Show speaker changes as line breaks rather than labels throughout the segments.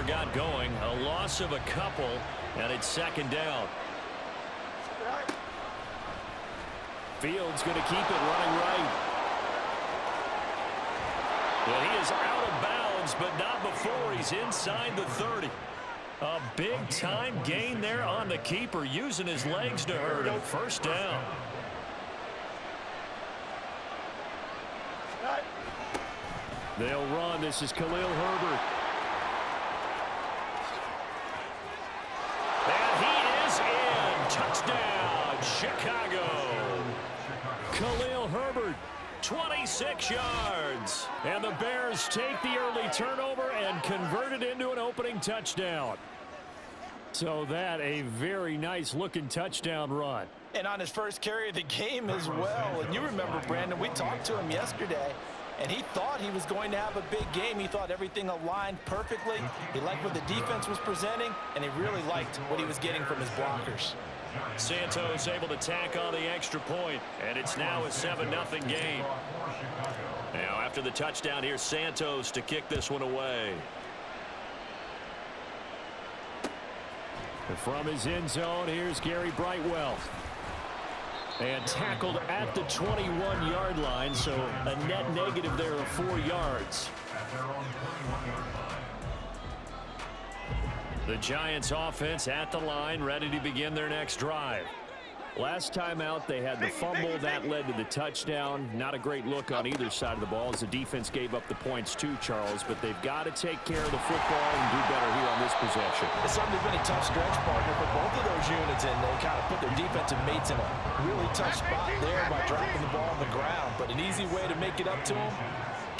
got going. A loss of a couple, and it's second down. Fields going to keep it running right. Well, he is out of bounds, but not before he's inside the 30. A big-time gain there on the keeper, using his legs to hurt him. First down. They'll run. This is Khalil Herbert. And he is in. Touchdown, Chicago. Khalil Herbert, 26 yards. And the Bears take the early turnover and convert it into an opening touchdown. So that a very nice-looking touchdown run.
And on his first carry of the game as well. And you remember, Brandon, we talked to him yesterday, and he thought he was going to have a big game. He thought everything aligned perfectly. He liked what the defense was presenting, and he really liked what he was getting from his blockers.
Santos able to tack on the extra point, and it's now a 7-0 game. Now, after the touchdown, here's Santos to kick this one away. From his end zone, here's Gary Brightwell. And tackled at the 21-yard line, so a net negative there of 4 yards. The Giants offense at the line, ready to begin their next drive. Last time out, they had the fumble. That led to the touchdown. Not a great look on either side of the ball as the defense gave up the points too, Charles. But they've got to take care of the football and do better here on this possession.
It's certainly been a tough stretch, partner, for both of those units, and they kind of put their defensive mates in a really tough spot there by dropping the ball on the ground. But an easy way to make it up to them,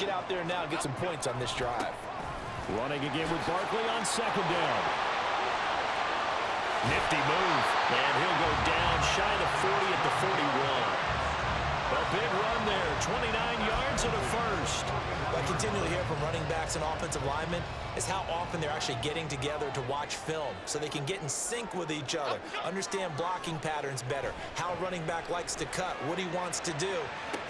get out there now and get some points on this drive.
Running again with Barkley on second down. Nifty move, and he'll go down shy of the 40 at the 41. A big run there, 29 yards and a first.
What I continually hear from running backs and offensive linemen is how often they're actually getting together to watch film so they can get in sync with each other, understand blocking patterns better, how a running back likes to cut, what he wants to do.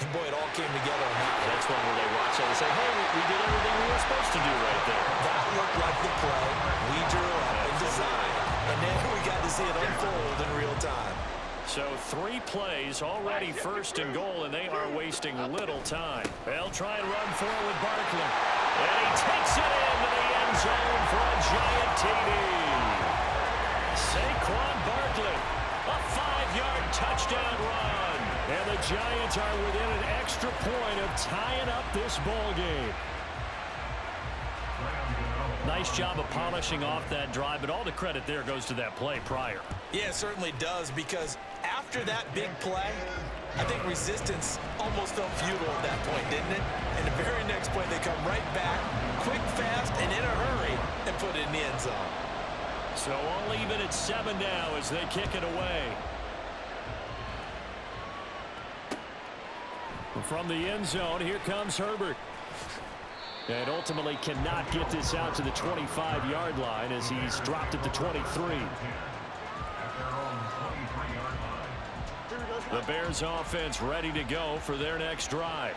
And boy, it all came together on that.
That's one where they watch it and say, hey, we did everything we were supposed to do right there.
That looked like the play we drew up and designed. And then we got to see it unfold in real time.
So 3 plays already first and goal, and they are wasting little time. They'll try and run forward with Barkley. And he takes it into the end zone for a giant TD. Saquon Barkley, a 5-yard touchdown run. And the Giants are within an extra point of tying up this ball game. Nice job of polishing off that drive, but all the credit there goes to that play prior.
Yeah, it certainly does, because after that big play, I think resistance almost felt futile at that point, didn't it? And the very next play, they come right back, quick, fast, and in a hurry, and put it in the end zone.
So all even at 7 now as they kick it away. From the end zone, here comes Herbert. And ultimately cannot get this out to the 25-yard line as he's dropped at the 23. The Bears offense ready to go for their next drive.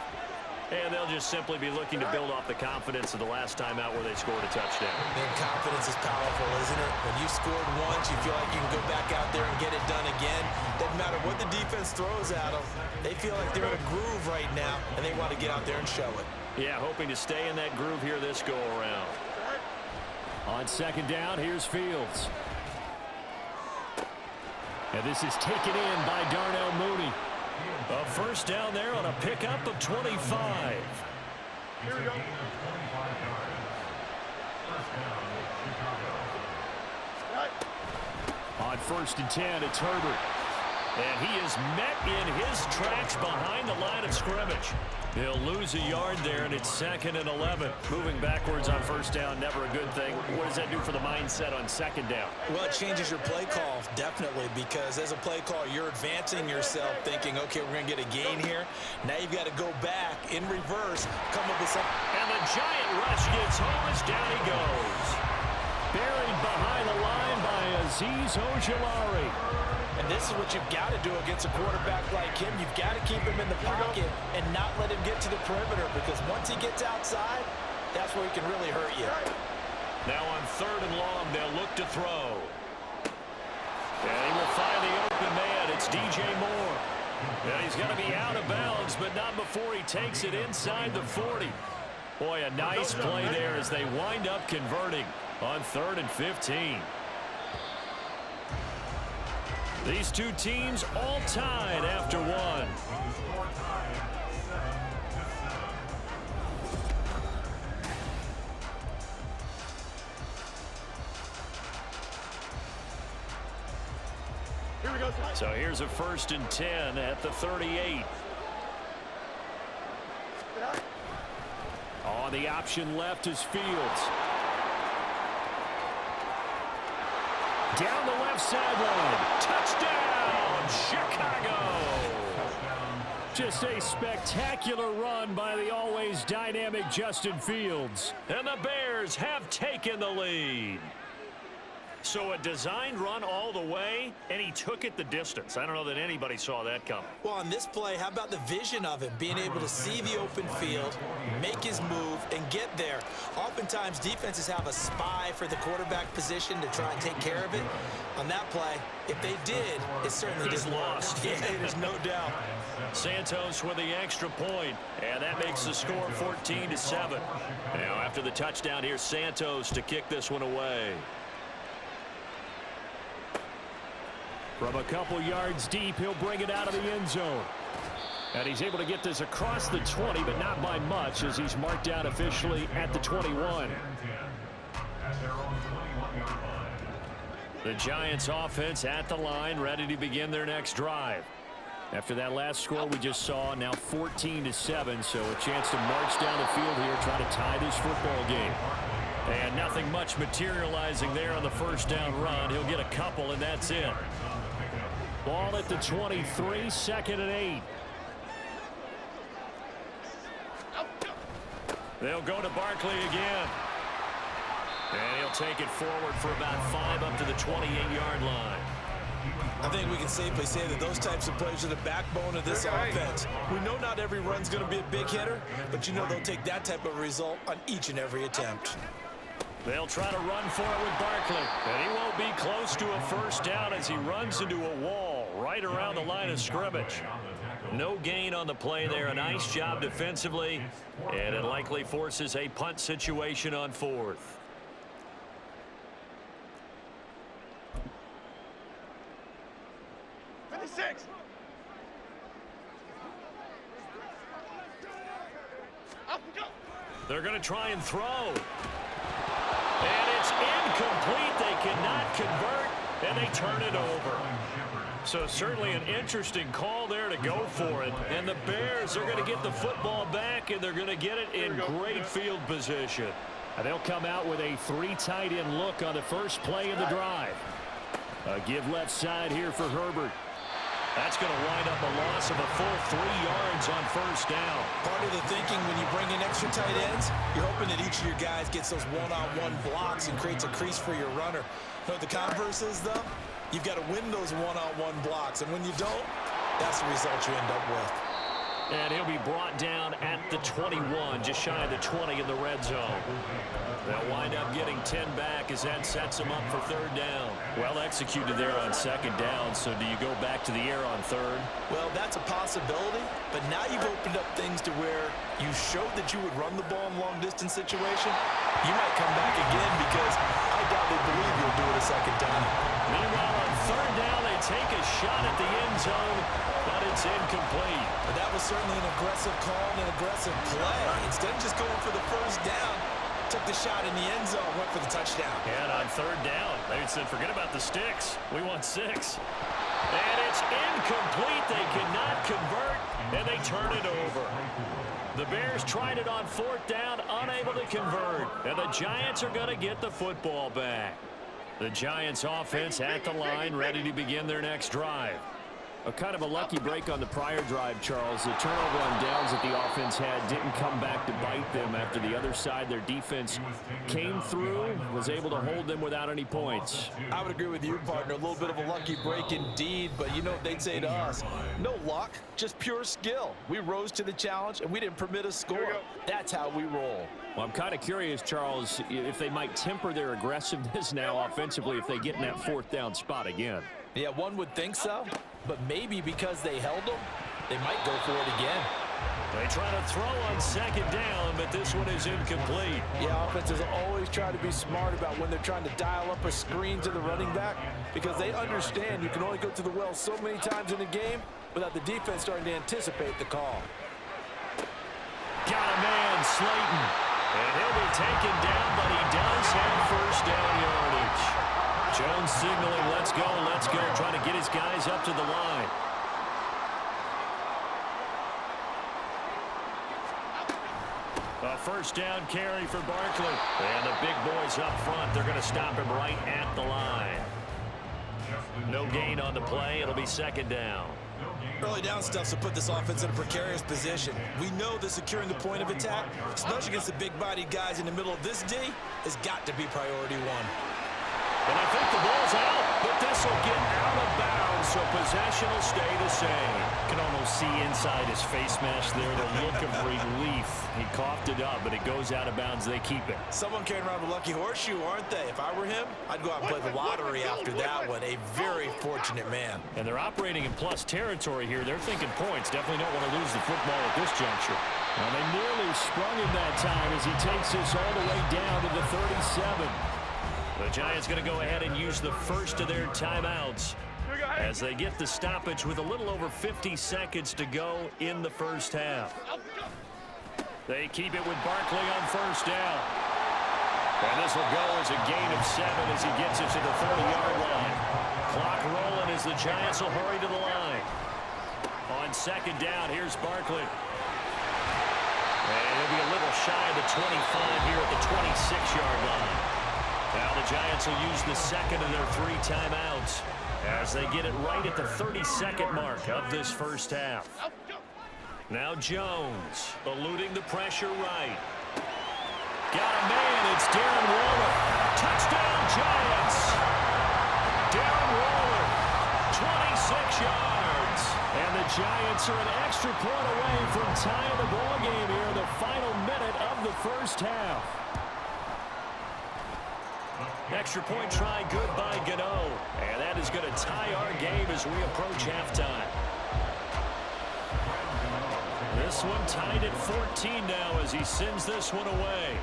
And they'll just simply be looking to build off the confidence of the last time out where they scored a touchdown.
And confidence is powerful, isn't it? When you've scored once, you feel like you can go back out there and get it done again. Doesn't matter what the defense throws at them. They feel like they're in a groove right now, and they want to get out there and show it.
Yeah, hoping to stay in that groove here this go-around. On second down, here's Fields. And this is taken in by Darnell Mooney. A first down there on a pickup of 25. Here we go. On first and 10, it's Herbert. And he is met in his tracks behind the line of scrimmage. He'll lose a yard there, and it's 2nd and 11. Moving backwards on first down, never a good thing. What does that do for the mindset on second down?
Well, it changes your play call, definitely, because as a play call, you're advancing yourself thinking, okay, we're going to get a gain here. Now you've got to go back in reverse, come up with something.
And the giant rush gets home as down he goes. Buried behind the line by Azeez Ojulari.
And this is what you've got to do against a quarterback like him. You've got to keep him in the pocket and not let him get to the perimeter, because once he gets outside, that's where he can really hurt you.
Now on 3rd and long, they'll look to throw. And he will find the open man. It's DJ Moore. And he's going to be out of bounds, but not before he takes it inside the 40. Boy, a nice play there as they wind up converting on 3rd and 15. These two teams all tied after one.
Here we go.
So here's a 1st and 10 at the 38. Oh, the option left is Fields. Down the left sideline. Touchdown, Chicago. Just a spectacular run by the always dynamic Justin Fields. And the Bears have taken the lead. So a designed run all the way, and he took it the distance. I don't know that anybody saw that coming.
Well, on this play, how about the vision of him, being able to see the open field, make his move, and get there. Oftentimes, defenses have a spy for the quarterback position to try and take care of it. On that play, if they did, it certainly didn't
lost.
Yeah, there's no doubt.
Santos with the extra point, and that makes the score 14-7. Now, after the touchdown, here's Santos to kick this one away. From a couple yards deep, he'll bring it out of the end zone. And he's able to get this across the 20, but not by much, as he's marked out officially at the 21. The Giants offense at the line, ready to begin their next drive. After that last score we just saw, now 14-7, so a chance to march down the field here, trying to tie this football game. And nothing much materializing there on the first down run. He'll get a couple, and that's it. Ball at the 23, 2nd and 8. They'll go to Barkley again. And he'll take it forward for about 5 up to the 28-yard line.
I think we can safely say that those types of plays are the backbone of this offense. We know not every run's going to be a big hitter, but you know they'll take that type of result on each and every attempt.
They'll try to run for it with Barkley. And he won't be close to a first down as he runs into a wall right around the line of scrimmage. No gain on the play there. A nice job defensively. And it likely forces a punt situation on 4th. They're going to try and throw. And it's incomplete. They cannot convert, and they turn it over. So certainly an interesting call there to go for it. And the Bears are going to get the football back, and they're going to get it in great field position. And they'll come out with a 3 tight end look on the first play of the drive. A give left side here for Herbert. That's going to wind up a loss of a full 3 yards on first down.
Part of the thinking when you bring in extra tight ends, you're hoping that each of your guys gets those one-on-one blocks and creates a crease for your runner. You know what the converse is, though? You've got to win those one-on-one blocks, and when you don't, that's the result you end up with.
And he'll be brought down at the 21, just shy of the 20 in the red zone. They'll wind up getting 10 back as that sets them up for 3rd down. Well executed there on 2nd down, so do you go back to the air on 3rd?
Well, that's a possibility, but now you've opened up things to where you showed that you would run the ball in long-distance situation. You might come back again because I doubt they believe you'll do it a 2nd time.
Meanwhile, on 3rd down, they take a shot at the end zone, but it's incomplete.
But that was certainly an aggressive call and an aggressive play. Instead of just going for the first down, took the shot in the end zone, went for the touchdown.
And on 3rd down, they said, forget about the sticks. We want 6. And it's incomplete. They cannot convert, and they turn it over. The Bears tried it on 4th down, unable to convert. And the Giants are going to get the football back. The Giants offense at the line, ready to begin their next drive. A kind of a lucky break on the prior drive, Charles. The turnover on downs that the offense had didn't come back to bite them after the other side. Their defense came through, was able to hold them without any points.
I would agree with you, partner. A little bit of a lucky break indeed, but you know what they'd say to us? No luck, just pure skill. We rose to the challenge, and we didn't permit a score. That's how we roll.
Well, I'm kind of curious, Charles, if they might temper their aggressiveness now offensively if they get in that fourth down spot again.
Yeah, one would think so, but maybe because they held them, they might go for it again.
They try to throw on second down, but this one is incomplete.
Yeah, offenses always try to be smart about when they're trying to dial up a screen to the running back because they understand you can only go to the well so many times in a game without the defense starting to anticipate the call.
Got a man, Slayton. And he'll be taken down, but he does have first down yardage. Jones signaling, let's go, trying to get his guys up to the line. A first down carry for Barkley. And the big boys up front, they're going to stop him right at the line. No gain on the play. It'll be second down.
Early down stuff to put this offense in a precarious position. We know that securing the point of attack, especially against the big-bodied guys in the middle of this D, has got to be priority one.
And I think the ball's out, but this will get out of bounds, so possession will stay the same. You can almost see inside his face mask there the look of relief. He coughed it up, but it goes out of bounds. They keep it.
Someone carrying around a lucky horseshoe, aren't they? If I were him, I'd go out and play the lottery after that one. A very fortunate man.
And they're operating in plus territory here. They're thinking points. Definitely don't want to lose the football at this juncture. Well, they nearly sprung him that time as he takes this all the way down to the 37. The Giants going to go ahead and use the first of their timeouts as they get the stoppage with a little over 50 seconds to go in the first half. They keep it with Barkley on first down. And this will go as a gain of 7 as he gets it to the 30-yard line. Clock rolling as the Giants will hurry to the line. On second down, here's Barkley. And he'll be a little shy of the 25 here at the 26-yard line. Now the Giants will use the second of their 3 timeouts as they get it right at the 32nd mark of this first half. Now Jones eluding the pressure right. Got a man, it's Darren Waller. Touchdown Giants! Darren Waller, 26 yards. And the Giants are an extra point away from tying the ball game here in the final minute of the first half. Extra point try, good by Gano. And that is going to tie our game as we approach halftime. This one tied at 14 now as he sends this one away.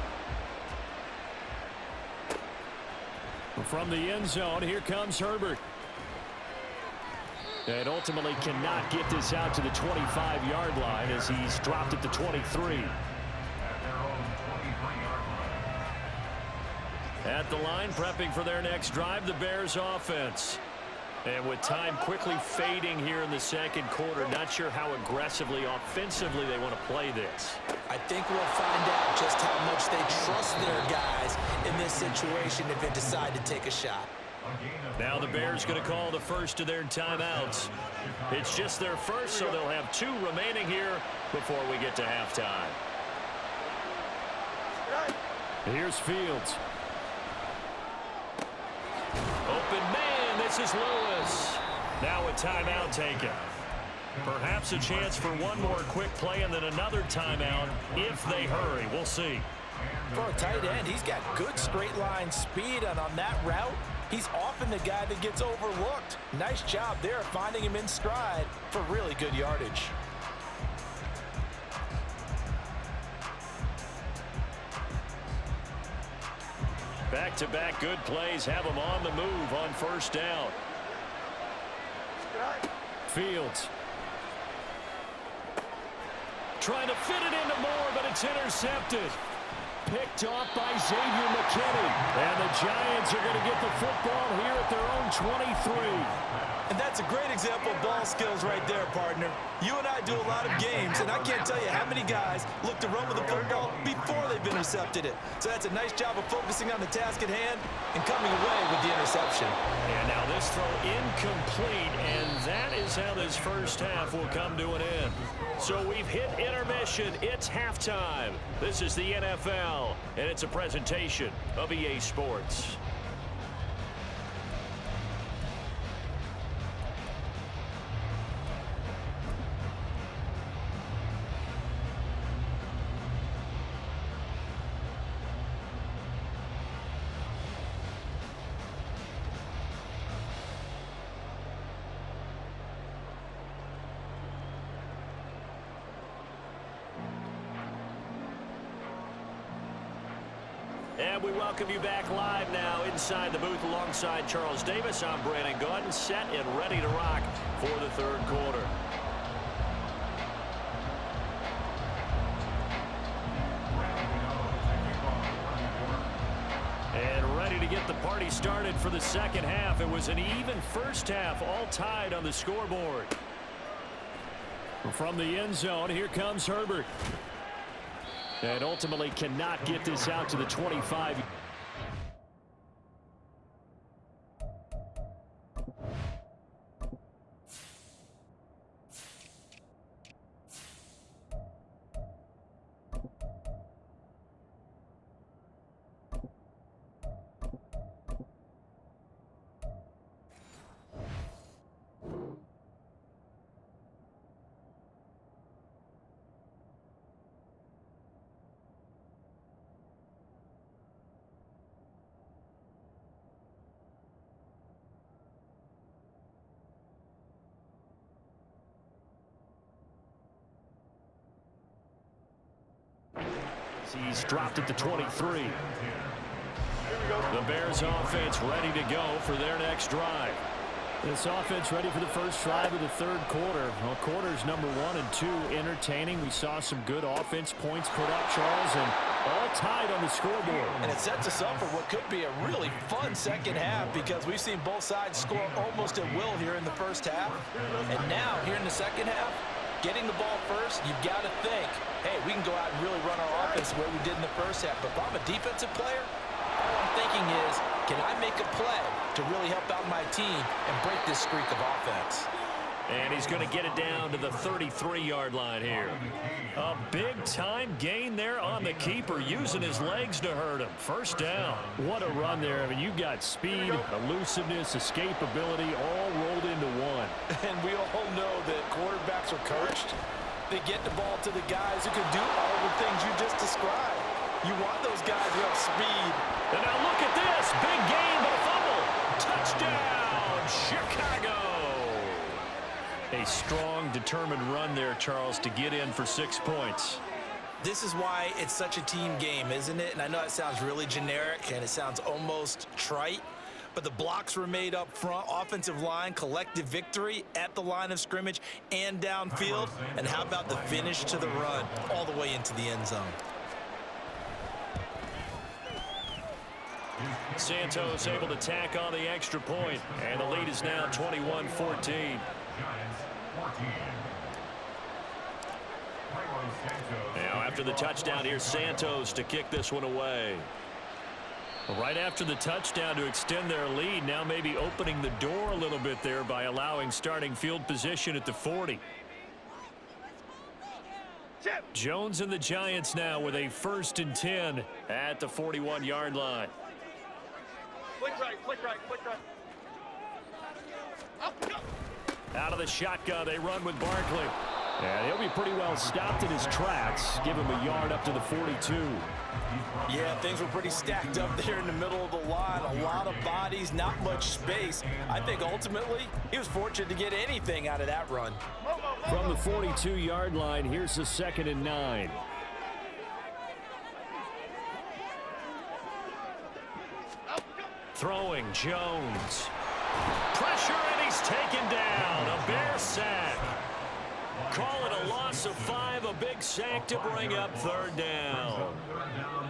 From the end zone, here comes Herbert. And ultimately cannot get this out to the 25-yard line as he's dropped at the 23. At the line, prepping for their next drive, the Bears offense. And with time quickly fading here in the second quarter, not sure how aggressively, offensively they want to play this.
I think we'll find out just how much they trust their guys in this situation if they decide to take a shot.
Now the Bears going to call the first of their timeouts. It's just their first, so they'll have 2 remaining here before we get to halftime. Here's Fields. Open man, this is Lewis. Now a timeout taken. Perhaps a chance for one more quick play and then another timeout if they hurry. We'll see.
For a tight end, he's got good straight line speed, and on that route, he's often the guy that gets overlooked. Nice job there finding him in stride for really good yardage.
Back-to-back good plays have them on the move on first down. Fields. Trying to fit it into Moore, but it's intercepted. picked off by Xavier McKinney. And the Giants are going to get the football here at their own 23.
And that's a great example of ball skills right there, partner. You and I do a lot of games, and I can't tell you how many guys look to run with the football before they've intercepted it. So that's a nice job of focusing on the task at hand and coming away with the interception.
And now this throw incomplete, and that is how this first half will come to an end. So we've hit intermission. It's halftime. This is the NFL, and it's a presentation of EA Sports. And we welcome you back live now inside the booth alongside Charles Davis. I'm Brandon Gaudin, set and ready to rock for the third quarter. And ready to get the party started for the second half. It was an even first half, all tied on the scoreboard. From the end zone, here comes Herbert. And ultimately cannot get this out to the 25. He's dropped at the 23. The Bears offense ready to go for their next drive. This offense ready for the first drive of the third quarter. Well, quarters number 1 and 2 entertaining. We saw some good offense points put up, Charles, and all tied on the scoreboard.
And it sets us up for what could be a really fun second half because we've seen both sides score almost at will here in the first half. And now, here in the second half, getting the ball first, you've got to think, hey, we can go out and really run our offense the way we did in the first half. But if I'm a defensive player, all I'm thinking is, can I make a play to really help out my team and break this streak of offense?
And he's going to get it down to the 33-yard line here. A big-time gain there on the keeper, using his legs to hurt him. First down. What a run there. I mean, you got speed, elusiveness, escapability, all rolled into one.
And we all know that quarterbacks are coached. They get the ball to the guys who can do all the things you just described. You want those guys who have speed.
And now look at this. Big gain, but a fumble. Touchdown, Chicago. A strong, determined run there, Charles, to get in for 6 points.
This is why it's such a team game, isn't it? And I know it sounds really generic and it sounds almost trite, but the blocks were made up front, offensive line, collective victory at the line of scrimmage and downfield. And how about the finish to the run all the way into the end zone?
Santos able to tack on the extra point, and the lead is now 21-14. Now after the touchdown, here's Santos to kick this one away. Right after the touchdown to extend their lead, now maybe opening the door a little bit there by allowing starting field position at the 40. Jones and the Giants now with a 1st and 10 at the 41-yard line.
Flick right, flick right, flick right.
Out of the shotgun, they run with Barkley. And he'll be pretty well stopped in his tracks. Give him a yard up to the 42.
Yeah, things were pretty stacked up there in the middle of the line. A lot of bodies, not much space. I think ultimately he was fortunate to get anything out of that run.
From the 42-yard line, here's the 2nd and 9. Throwing Jones. Pressure, and he's taken down. A Bear sack. Call it a loss of 5, a big sack to bring up third down.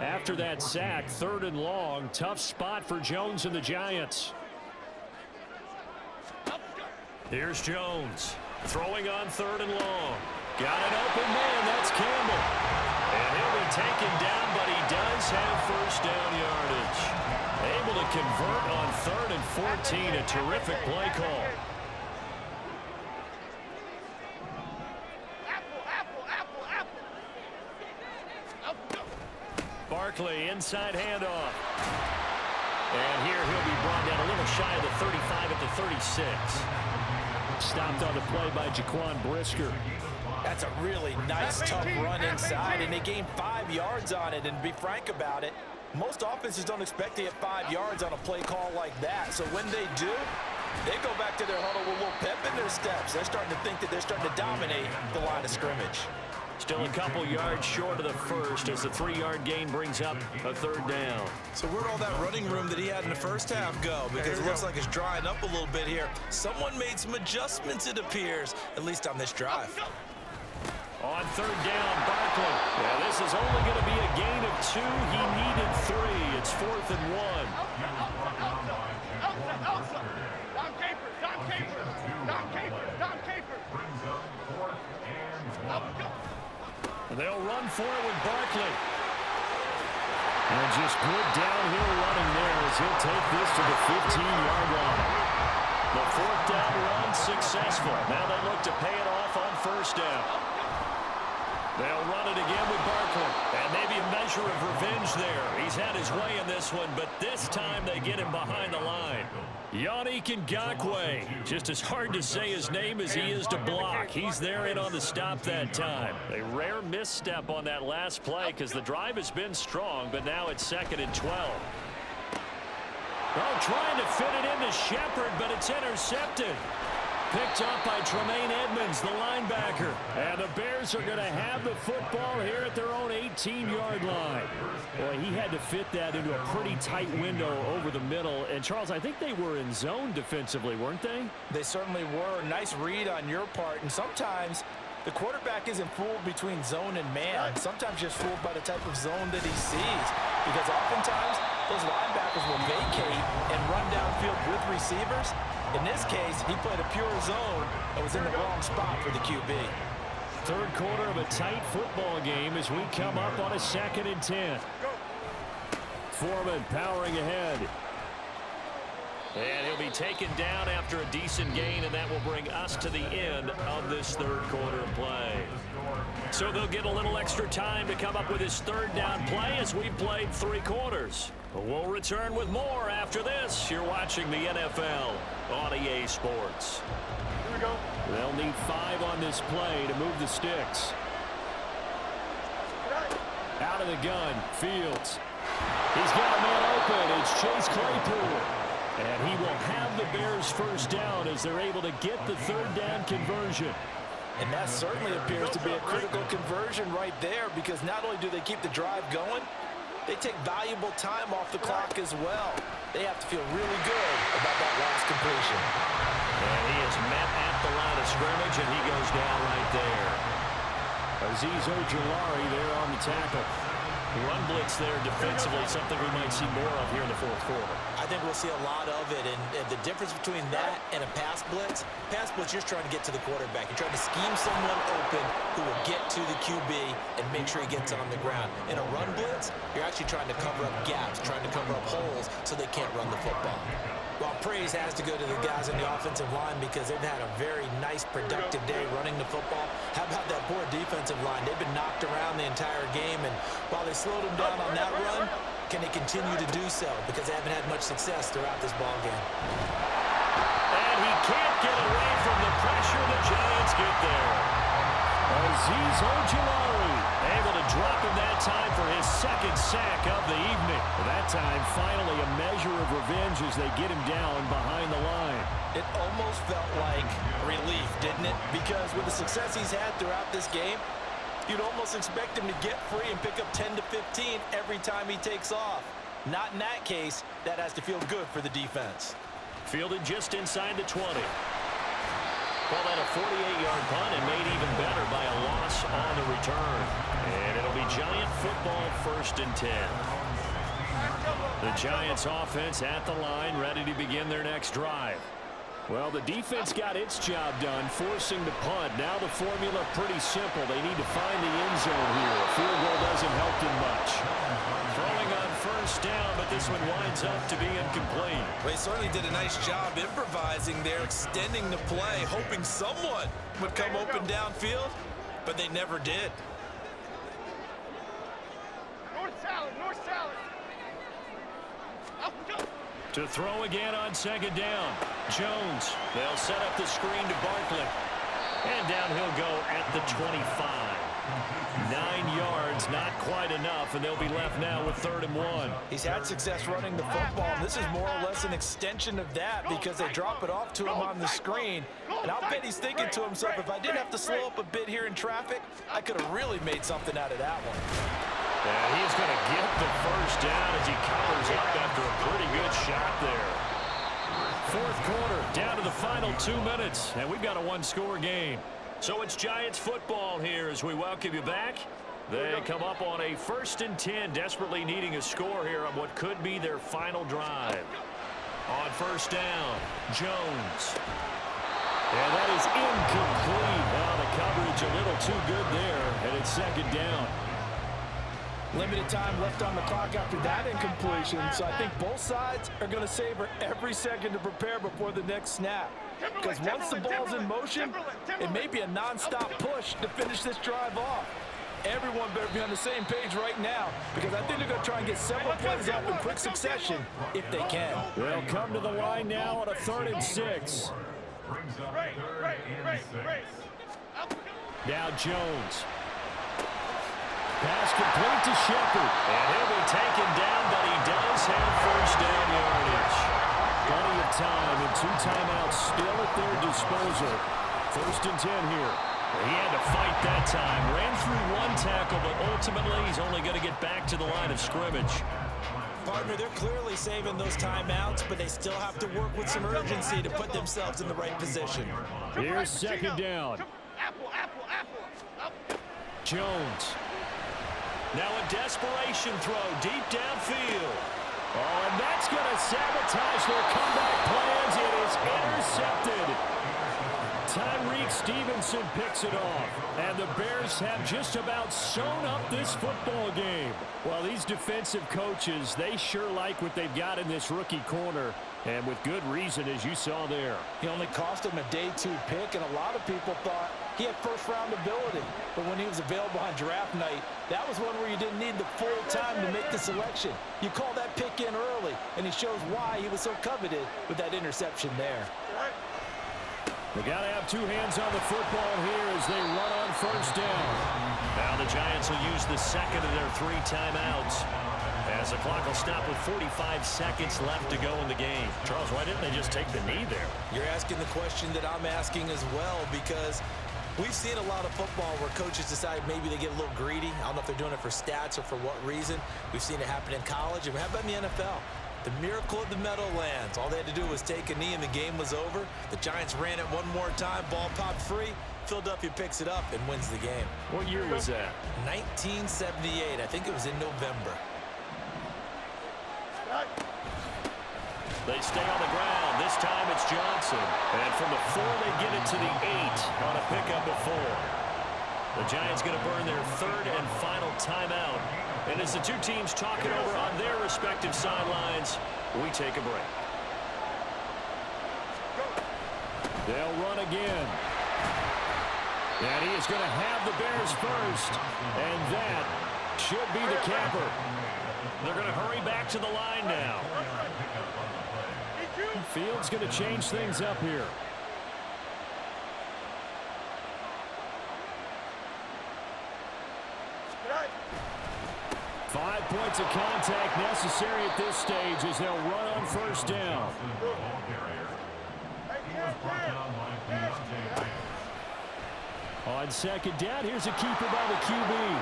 After that sack, 3rd and long, tough spot for Jones and the Giants. Here's Jones, throwing on 3rd and long. Got an open man, that's Campbell. And he'll be taken down, but he does have first down yardage. Able to convert on 3rd and 14, a terrific play call. Barkley, inside handoff. And here he'll be brought down a little shy of the 35 at the 36. Stopped on the play by Jaquan Brisker.
That's a really nice, tough run inside, and they gained 5 yards on it. And to be frank about it, most offenses don't expect to get 5 yards on a play call like that. So when they do, they go back to their huddle with a little pep in their steps. They're starting to think that they're starting to dominate the line of scrimmage.
Still a couple yards short of the first as the 3-yard gain brings up a 3rd down.
So where'd all that running room that he had in the first half go? Because it looks like it's drying up a little bit here. Someone made some adjustments, it appears, at least on this drive.
On 3rd down, Barkley. Yeah, this is only going to be a gain of 2. He needed 3. It's 4th and 1. They'll run for it with Barkley. And just good downhill running there as he'll take this to the 15-yard line. The 4th down run successful. Now they look to pay it off on 1st down. They'll run it again with Barkley. And maybe a measure of revenge there. He's had his way in this one, but this time they get him behind the line. Yannick Ngakoue. Just as hard to say his name as he is to block. He's there in on the stop that time. A rare misstep on that last play because the drive has been strong, but now it's 2nd and 12. Oh, trying to fit it into Shepard, but it's intercepted. Picked up by Tremaine Edmonds, the linebacker. And the Bears are going to have the football here at their own 18-yard line. Boy, he had to fit that into a pretty tight window over the middle. And, Charles, I think they were in zone defensively, weren't they?
They certainly were. Nice read on your part. And sometimes the quarterback isn't fooled between zone and man. Sometimes just fooled by the type of zone that he sees. Because oftentimes those linebackers will vacate and run downfield with receivers. In this case, he played a pure zone and was in the wrong spot for the QB.
3rd quarter of a tight football game as we come up on a 2nd and 10. Foreman powering ahead. And he'll be taken down after a decent gain, and that will bring us to the end of this 3rd quarter of play. So they'll get a little extra time to come up with his 3rd down play as we played 3 quarters. We'll return with more after this. You're watching the NFL on EA Sports.
Here we go.
They'll need 5 on this play to move the sticks. Out of the gun, Fields. He's got a man open. It's Chase Claypool. And he will have the Bears' 1st down as they're able to get the 3rd down conversion.
And that certainly appears to be a critical conversion right there, because not only do they keep the drive going, they take valuable time off the clock as well. They have to feel really good about that last completion.
And he is met at the line of scrimmage, and he goes down right there. Azeez Ojulari there on the tackle. Run blitz there defensively, something we might see more of here in the 4th quarter.
I think we'll see a lot of it, and the difference between that and a pass blitz, you're trying to get to the quarterback. You're trying to scheme someone open who will get to the QB and make sure he gets on the ground. In a run blitz, you're actually trying to cover up gaps, trying to cover up holes so they can't run the football. Well, praise has to go to the guys on the offensive line because they've had a very nice, productive day running the football. How about that poor defensive line? They've been knocked around the entire game, and while they slowed them down on that run, can they continue to do so? Because they haven't had much success throughout this ball game.
And he can't get away from the pressure. The Giants get there. Azeez Ojulari able to drop him that time for his 2nd sack of the evening. That time, finally, a measure of revenge as they get him down behind the line.
It almost felt like relief, didn't it? Because with the success he's had throughout this game, you'd almost expect him to get free and pick up 10 to 15 every time he takes off. Not in that case. That has to feel good for the defense.
Fielded just inside the 20. Well, then a 48-yard punt and made even better by a loss on the return. And it'll be Giant football, 1st and 10. The Giants offense at the line, ready to begin their next drive. Well, the defense got its job done, forcing the punt. Now the formula pretty simple. They need to find the end zone here. A field goal doesn't help them much. Throwing on 1st down, but this one winds up to be incomplete.
They certainly did a nice job improvising there, extending the play, hoping someone would come open downfield, but they never did.
North salad, north salad. Up, go.
To throw again on 2nd down. Jones. They'll set up the screen to Barkley. And down he'll go at the 25. 9 yards, not quite enough, and they'll be left now with 3rd and 1.
He's had success running the football, and this is more or less an extension of that because they drop it off to him on the screen. And I'll bet he's thinking to himself, if I didn't have to slow up a bit here in traffic, I could have really made something out of that one.
And he's going to get the 1st down as he covers up after a pretty good shot there. 4th quarter, down to the final 2 minutes, and we've got a 1-score game. So it's Giants football here as we welcome you back. They come up on a 1st and 10, desperately needing a score here on what could be their final drive. On 1st down, Jones. And that is incomplete. Well, the coverage a little too good there, and it's 2nd down.
Limited time left on the clock after that incompletion, so I think both sides are going to savor every second to prepare before the next snap. Because once the ball's in motion, it may be a non-stop push to finish this drive off. Everyone better be on the same page right now, because I think they're going to try and get several plays off in quick succession if they can.
They'll come to the line now on a 3rd and 6. Now Jones. Pass complete to Shepard. And he'll be taken down, but he does have 1st down yardage. Plenty of time and 2 timeouts still at their disposal. 1st and 10 here. He had to fight that time. Ran through 1 tackle, but ultimately he's only going to get back to the line of scrimmage.
Partner, they're clearly saving those timeouts, but they still have to work with some urgency to put themselves in the right position.
Here's 2nd down. Jones. Now a desperation throw deep downfield. Oh, and that's going to sabotage their comeback plans. It is intercepted. Tyreek Stevenson picks it off. And the Bears have just about sewn up this football game. Well, these defensive coaches, they sure like what they've got in this rookie corner. And with good reason, as you saw there.
He only cost him a day 2 pick, and a lot of people thought he had 1st-round ability. But when he was available on draft night, that was one where you didn't need the full time to make the selection. You call that pick in early, and he shows why he was so coveted with that interception there.
They got to have 2 hands on the football here as they run on 1st down. Now the Giants will use the 2nd of their 3 timeouts. As the clock will stop with 45 seconds left to go in the game. Charles, why didn't they just take the knee there?
You're asking the question that I'm asking as well, because we've seen a lot of football where coaches decide maybe they get a little greedy. I don't know if they're doing it for stats or for what reason. We've seen it happen in college. And how about in the NFL? The miracle of the Meadowlands. All they had to do was take a knee and the game was over. The Giants ran it one more time. Ball popped free. Philadelphia picks it up and wins the game.
What year was that?
1978. I think it was in November.
They stay on the ground. This time it's Johnson. And from the 4, they get it to the 8 on a pickup of 4. The Giants going to burn their 3rd and final timeout. And as the 2 teams talk it over on their respective sidelines, we take a break. They'll run again. And he is going to have the Bears first. And that should be the capper. They're going to hurry back to the line now. Fields going to change things up here. Five points of contact necessary at this stage as they'll run on 1st down. On 2nd down, here's a keeper by the QB.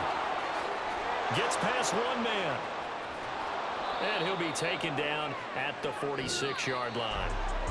Gets past 1 man. And he'll be taken down at the 46-yard line.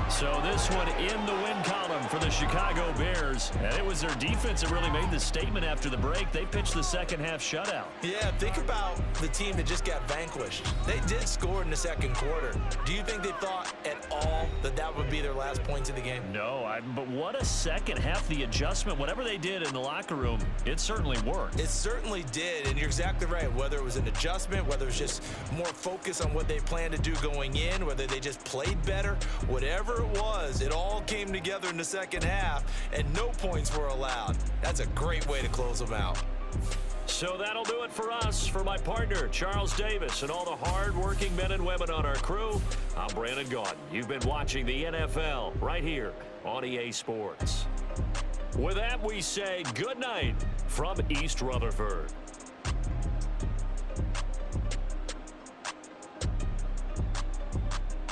So this one in the win column for the Chicago Bears. And it was their defense that really made the statement after the break. They pitched the second half shutout.
Yeah, think about the team that just got vanquished. They did score in the second quarter. Do you think they thought at all that that would be their last points of the game?
No, but what a second half. The adjustment, whatever they did in the locker room, it certainly worked.
It certainly did, and you're exactly right. Whether it was an adjustment, whether it was just more focus on what they planned to do going in, whether they just played better, whatever it was, it all came together in the second half, and no points were allowed. That's a great way to close them out.
So that'll do it for us. For my partner, Charles Davis, and all the hard-working men and women on our crew, I'm Brandon Gaudin. You've been watching the NFL right here on EA Sports. With that, we say good night from East Rutherford.